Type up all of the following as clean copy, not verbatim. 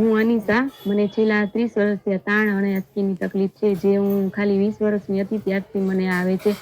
હું અનિશા, મને છેલ્લા 30 વર્ષથી તાણ અને આંચકીની તકલીફ છે, જે હું ખાલી 20 વર્ષની હતી ત્યારથી મને આવે છે.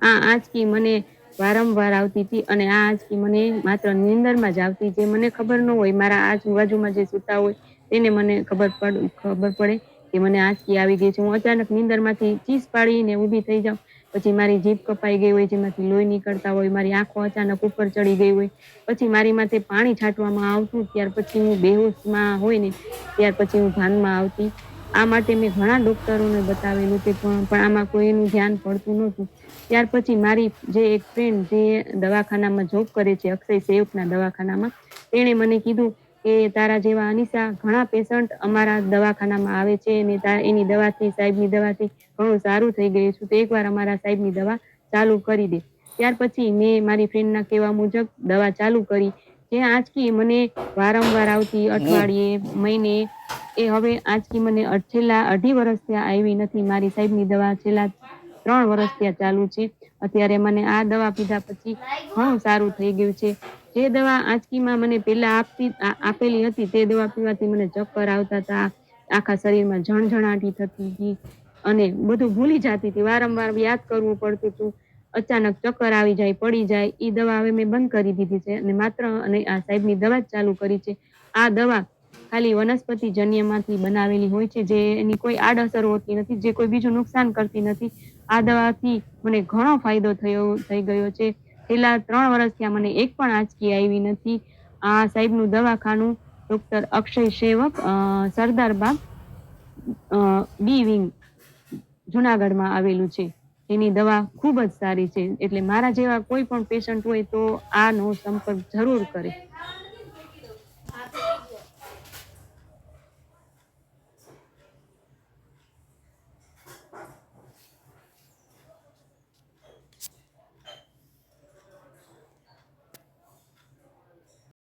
આ આંચકી મને વારંવાર આવતી હતી અને આ આંચકી મને માત્ર નીંદરમાં જ આવતી, જે મને ખબર ન હોય. મારા આજુબાજુમાં જે સૂતા હોય તેને મને ખબર પડે કે મને આંચકી આવી ગઈ છે. હું અચાનક નીંદરમાંથી ચીસ પાડીને ઊભી થઈ જાઉં, પછી મારી જીભ કપાઈ ગઈ હોય, જેમાંથી લોહી નીકળતા હોય, મારી આંખો અચાનક ઉપર ચડી ગઈ હોય, પછી મારી માથે પાણી છાંટવામાં આવતું, ત્યાર પછી હું બેહોશમાં હોય ને ત્યાર પછી હું ભાનમાં આવતી. આ માટે મેં ઘણા ડોક્ટરોને બતાવેલું છે, પણ આમાં કોઈનું ધ્યાન પડતું નહોતું. ત્યાર પછી મારી જે એક ફ્રેન્ડ જે દવાખાનામાં જોબ કરે છે, અક્ષય સેવકના દવાખાનામાં, તેણે મને કીધું કે તારા જેવા અનિશા ઘણા પેશન્ટ અમારા દવાખાનામાં આવે છે અને એની દવાથી, સાહેબની દવાથી ઘણું સારું થઈ ગયું છે, તો એકવાર અમારા સાહેબની દવા ચાલુ કરી દે. ત્યાર પછી મેં મારી ફ્રેન્ડના કહેવા મુજબ દવા ચાલુ કરી. જે આંચકી મને વારંવાર આવતી, અઠવાડિયે, મહિને, એ હવે આંચકી મને છેલ્લા 2.5 વર્ષથી આવી નથી. મારી સાહેબની દવા છેલ્લા 3 વર્ષથી ચાલુ છે. અત્યારે મને આ દવા પીધા પછી ઘણું સારું થઈ ગયું છે. જે દવા આંચકીમાં મને પહેલા આપેલી હતી, તે દવા પીવાથી મને ચક્કર આવતા હતા, આખા શરીરમાં ઝણઝણાટી થતી હતી અને બધું ભૂલી જતી હતી. વારંવાર યાદ કરવું પડતું હતું, અચાનક ચક્કર આવી જાય, પડી જાય. એ દવા હવે મેં બંધ કરી દીધી છે અને માત્ર આ સાહેબની દવા જ ચાલુ કરી છે. આ દવા ખાલી વનસ્પતિ જન્યમાંથી બનાવેલી હોય છે, જે એની કોઈ આડઅસર હોતી નથી, જે કોઈ બીજું નુકસાન કરતી નથી. આ દવાથી મને ઘણો ફાયદો થઈ ગયો છે. છેલ્લા 3 વર્ષથી મને એક પણ આંચકી આવી નથી. આ સાહેબનું દવાખાનું ડોક્ટર અક્ષય સેવક, સરદારબાગ, બી વિંગ, જુનાગઢમાં આવેલું છે. એની દવા ખૂબ જ સારી છે. એટલે મારા જેવા કોઈ પણ પેશન્ટ હોય તો આનો સંપર્ક જરૂર કરે.